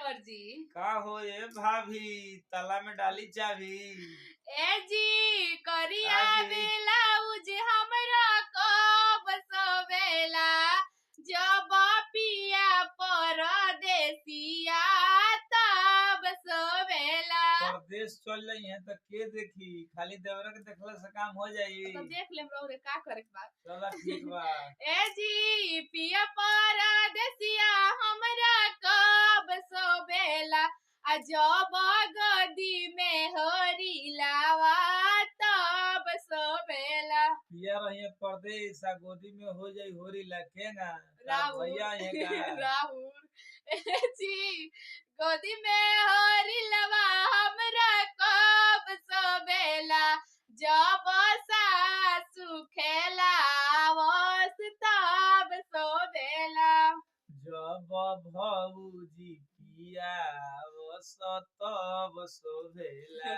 देवर जी। का हो ये भाभी, ताला में डाली चाबी। ए जी करिया का जी? ब्लाउज हमरा कब सवेला, जब पिया परदेसिया तब सवेला। परदेश चल रही है तो के देखी, खाली देवरा के देखला से काम हो जाई। तो देख लेम रे का करे के बा। चला ठीक बा। ए जी पिया परदेसिया हमरा कब सवेला, आ जब गदी में हरी लावा तब सवेला। पिया रही परदेश आ गोदी में हो जाई होरी लखेगा। राहुल भैया ये का राहुल ए जी गोदी में हरी लवा हमरा कब सवेला, जब सासु खेलावस तब सवेला। जब भौजी पिया तब सोभेला।